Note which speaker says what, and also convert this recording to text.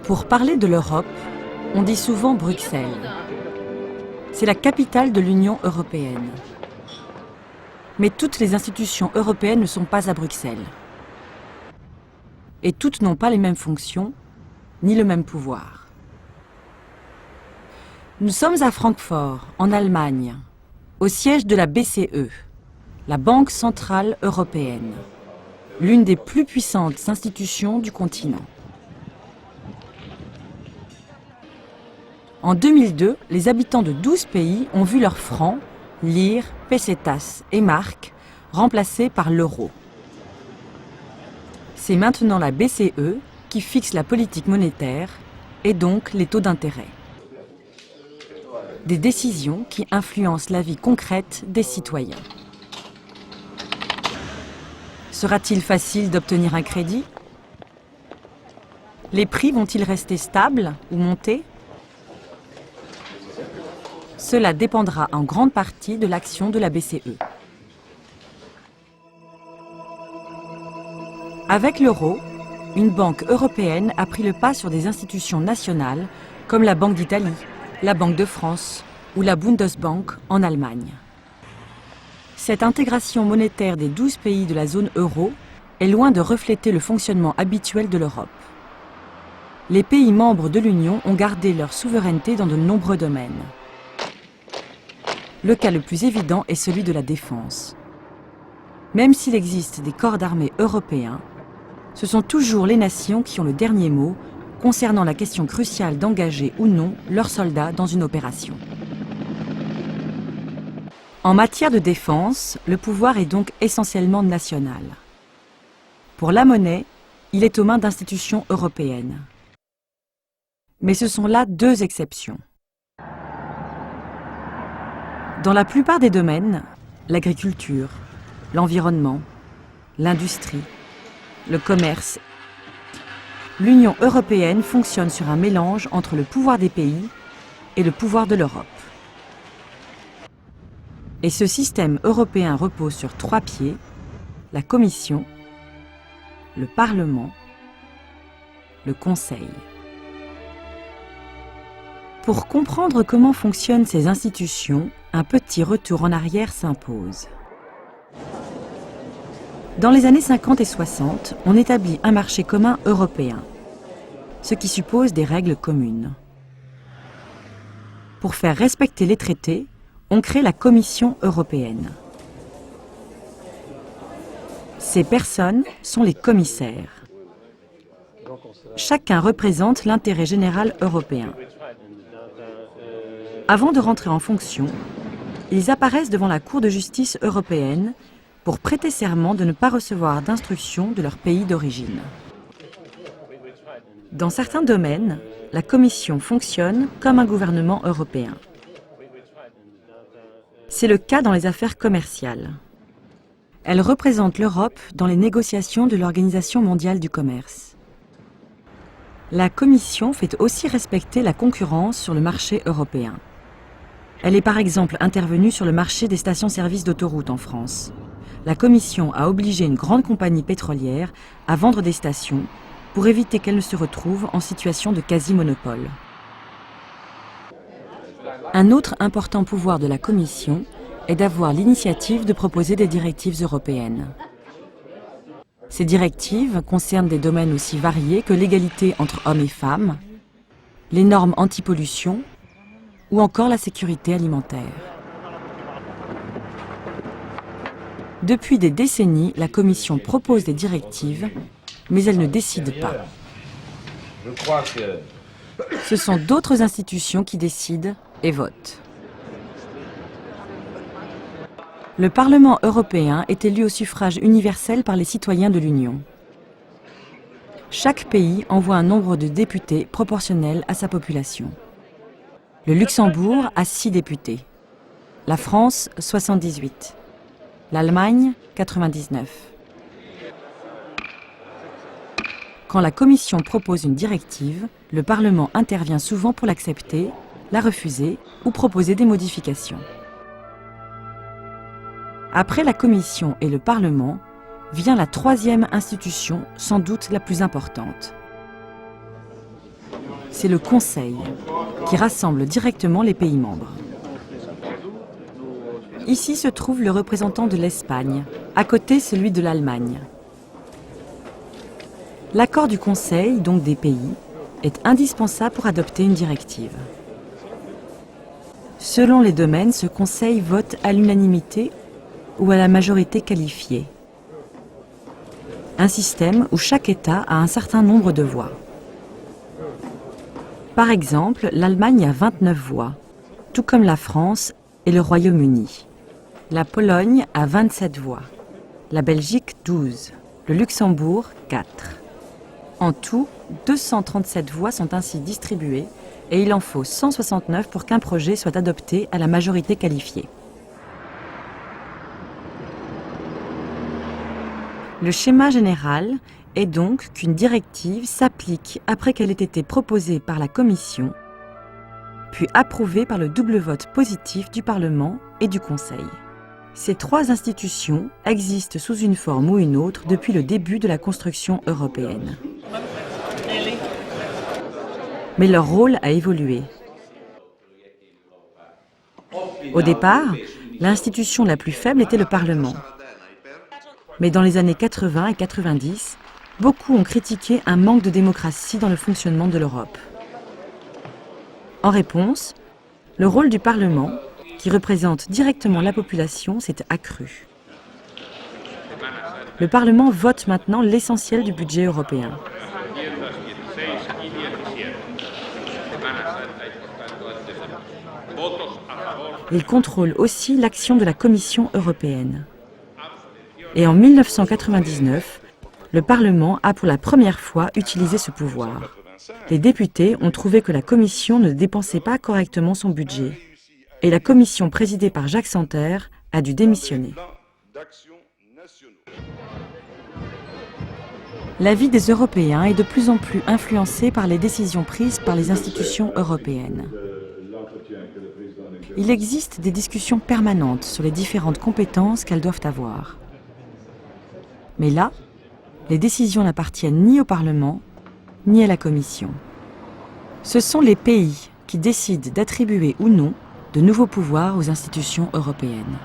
Speaker 1: Pour parler de l'Europe, on dit souvent Bruxelles. C'est la capitale de l'Union européenne. Mais toutes les institutions européennes ne sont pas à Bruxelles. Et toutes n'ont pas les mêmes fonctions, ni le même pouvoir. Nous sommes à Francfort, en Allemagne, au siège de la BCE, la Banque centrale européenne, l'une des plus puissantes institutions du continent. En 2002, les habitants de 12 pays ont vu leurs francs, lire, pesetas et marques remplacés par l'euro. C'est maintenant la BCE qui fixe la politique monétaire et donc les taux d'intérêt. Des décisions qui influencent la vie concrète des citoyens. Sera-t-il facile d'obtenir un crédit? Les prix vont-ils rester stables ou monter? Cela dépendra en grande partie de l'action de la BCE. Avec l'euro, une banque européenne a pris le pas sur des institutions nationales comme la Banque d'Italie, la Banque de France ou la Bundesbank en Allemagne. Cette intégration monétaire des 12 pays de la zone euro est loin de refléter le fonctionnement habituel de l'Europe. Les pays membres de l'Union ont gardé leur souveraineté dans de nombreux domaines. Le cas le plus évident est celui de la défense. Même s'il existe des corps d'armée européens, ce sont toujours les nations qui ont le dernier mot concernant la question cruciale d'engager ou non leurs soldats dans une opération. En matière de défense, le pouvoir est donc essentiellement national. Pour la monnaie, il est aux mains d'institutions européennes. Mais ce sont là deux exceptions. Dans la plupart des domaines, l'agriculture, l'environnement, l'industrie, le commerce, l'Union européenne fonctionne sur un mélange entre le pouvoir des pays et le pouvoir de l'Europe. Et ce système européen repose sur 3 pieds, la Commission, le Parlement, le Conseil. Pour comprendre comment fonctionnent ces institutions, un petit retour en arrière s'impose. Dans les années 50 et 60, on établit un marché commun européen, ce qui suppose des règles communes. Pour faire respecter les traités, on crée la Commission européenne. Ces personnes sont les commissaires. Chacun représente l'intérêt général européen. Avant de rentrer en fonction, ils apparaissent devant la Cour de justice européenne pour prêter serment de ne pas recevoir d'instructions de leur pays d'origine. Dans certains domaines, la Commission fonctionne comme un gouvernement européen. C'est le cas dans les affaires commerciales. Elle représente l'Europe dans les négociations de l'Organisation mondiale du commerce. La Commission fait aussi respecter la concurrence sur le marché européen. Elle est par exemple intervenue sur le marché des stations-service d'autoroute en France. La Commission a obligé une grande compagnie pétrolière à vendre des stations pour éviter qu'elle ne se retrouve en situation de quasi-monopole. Un autre important pouvoir de la Commission est d'avoir l'initiative de proposer des directives européennes. Ces directives concernent des domaines aussi variés que l'égalité entre hommes et femmes, les normes anti-pollution ou encore la sécurité alimentaire. Depuis des décennies, la Commission propose des directives, mais elle ne décide pas.
Speaker 2: Je crois que...
Speaker 1: Ce sont d'autres institutions qui décident et votent. Le Parlement européen est élu au suffrage universel par les citoyens de l'Union. Chaque pays envoie un nombre de députés proportionnel à sa population. Le Luxembourg a 6 députés, la France 78, l'Allemagne 99. Quand la Commission propose une directive, le Parlement intervient souvent pour l'accepter, la refuser ou proposer des modifications. Après la Commission et le Parlement, vient la 3e institution, sans doute la plus importante. c'est le Conseil, qui rassemble directement les pays membres. Ici se trouve le représentant de l'Espagne, à côté celui de l'Allemagne. L'accord du Conseil, donc des pays, est indispensable pour adopter une directive. Selon les domaines, ce Conseil vote à l'unanimité ou à la majorité qualifiée. Un système où chaque État a un certain nombre de voix. Par exemple, l'Allemagne a 29 voix, tout comme la France et le Royaume-Uni. La Pologne a 27 voix, la Belgique 12, le Luxembourg 4. En tout, 237 voix sont ainsi distribuées et il en faut 169 pour qu'un projet soit adopté à la majorité qualifiée. Le schéma général est donc qu'une directive s'applique après qu'elle ait été proposée par la Commission, puis approuvée par le double vote positif du Parlement et du Conseil. Ces trois institutions existent sous une forme ou une autre depuis le début de la construction européenne. Mais leur rôle a évolué. Au départ, l'institution la plus faible était le Parlement. Mais dans les années 80 et 90, beaucoup ont critiqué un manque de démocratie dans le fonctionnement de l'Europe. En réponse, le rôle du Parlement, qui représente directement la population, s'est accru. Le Parlement vote maintenant l'essentiel du budget européen. Il contrôle aussi l'action de la Commission européenne. Et en 1999, le Parlement a pour la première fois utilisé ce pouvoir. Les députés ont trouvé que la Commission ne dépensait pas correctement son budget. Et la Commission présidée par Jacques Santer a dû démissionner. La vie des Européens est de plus en plus influencée par les décisions prises par les institutions européennes. Il existe des discussions permanentes sur les différentes compétences qu'elles doivent avoir. Mais là, les décisions n'appartiennent ni au Parlement, ni à la Commission. Ce sont les pays qui décident d'attribuer ou non de nouveaux pouvoirs aux institutions européennes.